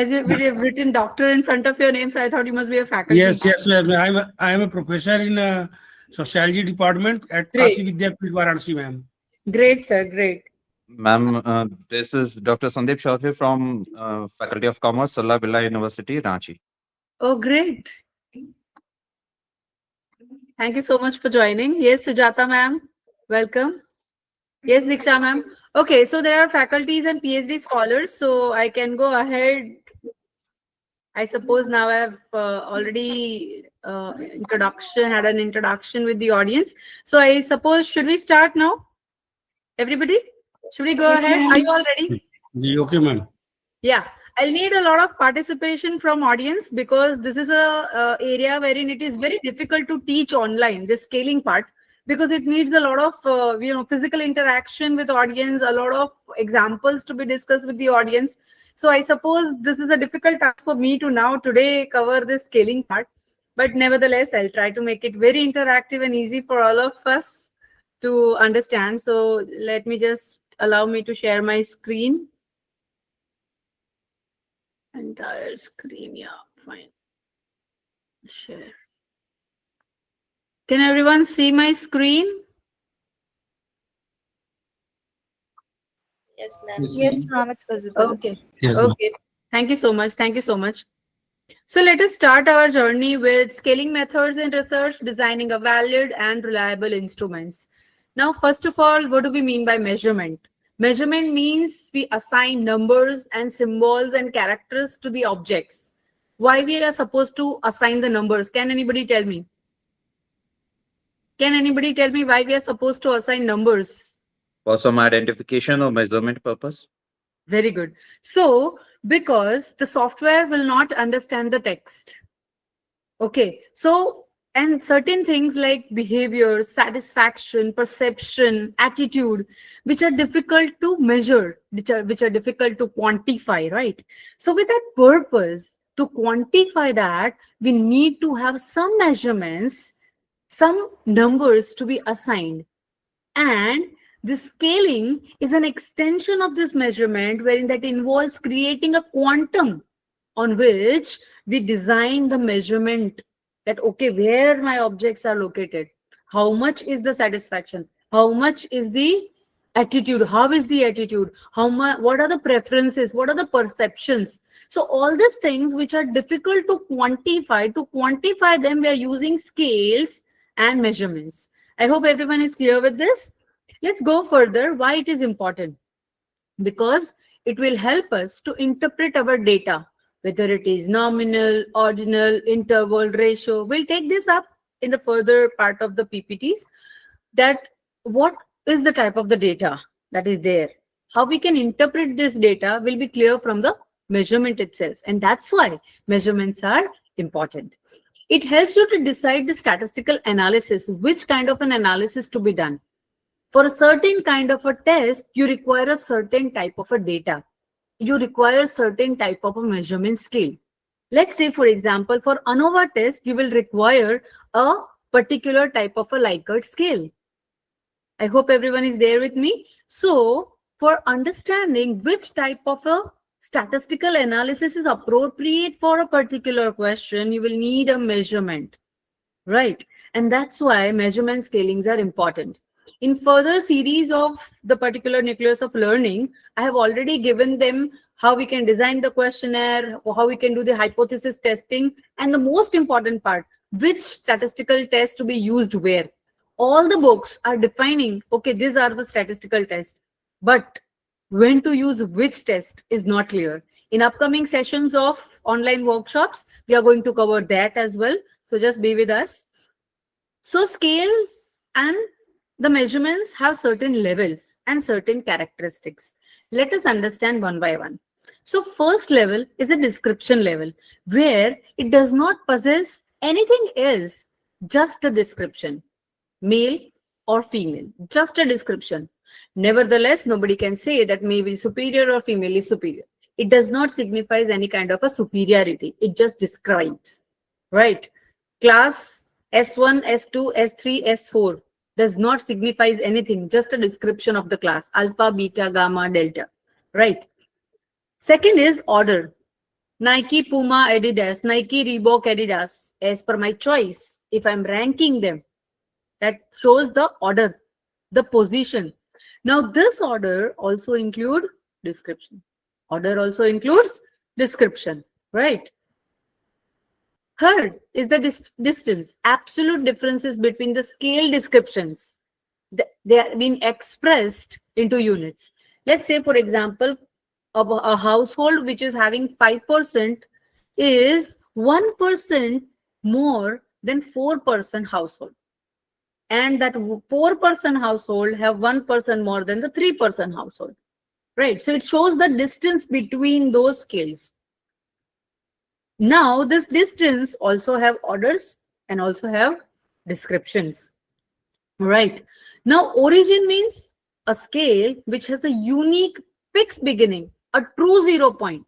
As you have written doctor in front of your name, so I thought you must be a faculty. Yes, ma'am. I am a professor in sociology department at Great. Kashi Vidyapeeth, Varanasi, ma'am. Great, sir. Great. Ma'am, this is Dr. Sandeep Chaudhary from Faculty of Commerce, Salla Birla University, Ranchi. Oh, great. Thank you so much for joining. Yes, Sujata ma'am. Welcome. Yes, Diksha ma'am. Okay, so there are faculties and PhD scholars, so I can go ahead. I suppose now I have already had an introduction with the audience. So I suppose, should we start now? Everybody? Should we go ahead? Are you all ready? Okay, ma'am. Yeah. I'll need a lot of participation from audience because this is a area wherein it is very difficult to teach online, the scaling part, because it needs a lot of physical interaction with audience, a lot of examples to be discussed with the audience. So I suppose this is a difficult task for me to now today cover this scaling part, but nevertheless, I'll try to make it very interactive and easy for all of us to understand. So let me just allow me to share my screen. Entire screen, yeah, fine. Share. Can everyone see my screen? Yes, ma'am. Yes, ma'am, it's visible. Okay. Yes, Okay. Thank you so much. Thank you so much. So let us start our journey with scaling methods in research, designing a valid and reliable instruments. Now, first of all, what do we mean by measurement? Measurement means we assign numbers and symbols and characters to the objects. Why we are supposed to assign the numbers? Can anybody tell me? Can anybody tell me why we are supposed to assign numbers? For some identification or measurement purpose. Very good. So, because the software will not understand the text. Okay. So, and certain things like behavior, satisfaction, perception, attitude, which are difficult to measure, which are difficult to quantify, right? So with that purpose, to quantify that, we need to have some measurements, some numbers to be assigned. And the scaling is an extension of this measurement, wherein that involves creating a quantum on which we design the measurement. That, okay, where my objects are located, how much is the satisfaction, how much is the attitude, how is the attitude, how much, what are the preferences, what are the perceptions. So all these things which are difficult to quantify them, we are using scales and measurements. I hope everyone is clear with this. Let's go further. Why it is important? Because it will help us to interpret our data, whether it is nominal, ordinal, interval, ratio. We'll take this up in the further part of the PPTs, that what is the type of the data that is there. How we can interpret this data will be clear from the measurement itself. And that's why measurements are important. It helps you to decide the statistical analysis, which kind of an analysis to be done. For a certain kind of a test, you require a certain type of a data. You require certain type of a measurement scale. Let's say, for example, for ANOVA test, you will require a particular type of a Likert scale. I hope everyone is there with me. So for understanding which type of a statistical analysis is appropriate for a particular question, you will need a measurement, right? And that's why measurement scalings are important. In further series of the particular nucleus of learning, I have already given them how we can design the questionnaire, or how we can do the hypothesis testing, and the most important part, which statistical test to be used where. All the books are defining, okay, these are the statistical tests, but when to use which test is not clear. In upcoming sessions of online workshops, we are going to cover that as well. So just be with us. So scales and the measurements have certain levels and certain characteristics. Let us understand one by one. So first level is a description level, where it does not possess anything else, just a description, male or female, just a description. Nevertheless, nobody can say that male is superior or female is superior. It does not signify any kind of a superiority. It just describes, right? Class S1, S2, S3, S4 does not signify anything, just a description of the class, alpha, beta, gamma, delta, right? Second is order. Nike, Puma, Adidas, Nike, Reebok, Adidas, as per my choice. If I'm ranking them, that shows the order, the position. Now this order also include description. Order also includes description, right? Third is the distance. Absolute differences between the scale descriptions. They are being expressed into units. Let's say, for example, a household which is having 5% is 1% more than 4% household. And that 4% household have 1% more than the 3% household. Right? So it shows the distance between those scales. Now, this distance also have orders and also have descriptions. Right. Now, origin means a scale which has a unique fixed beginning, a true 0 point.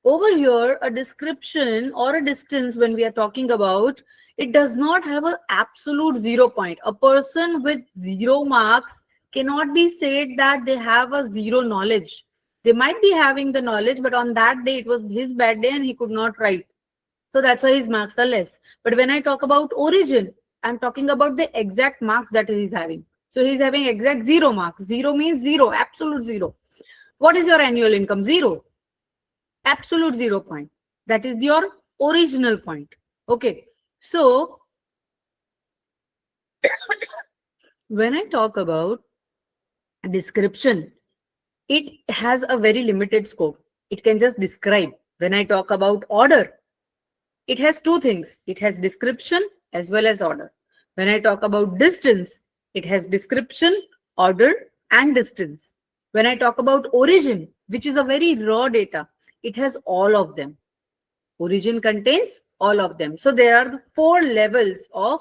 Over here, a description or a distance, when we are talking about, it does not have an absolute 0 point. A person with 0 marks cannot be said that they have a 0 knowledge. They might be having the knowledge, but on that day, it was his bad day and he could not write. So that's why his marks are less. But when I talk about origin, I'm talking about the exact marks that he's having. So he's having exact 0 marks. 0 means 0, absolute 0. What is your annual income? 0. Absolute 0 point. That is your original point. Okay. So when I talk about description, it has a very limited scope. It can just describe. When I talk about order, it has two things. It has description as well as order. When I talk about distance, it has description, order, and distance. When I talk about origin, which is a very raw data, it has all of them. Origin contains all of them. So there are 4 levels of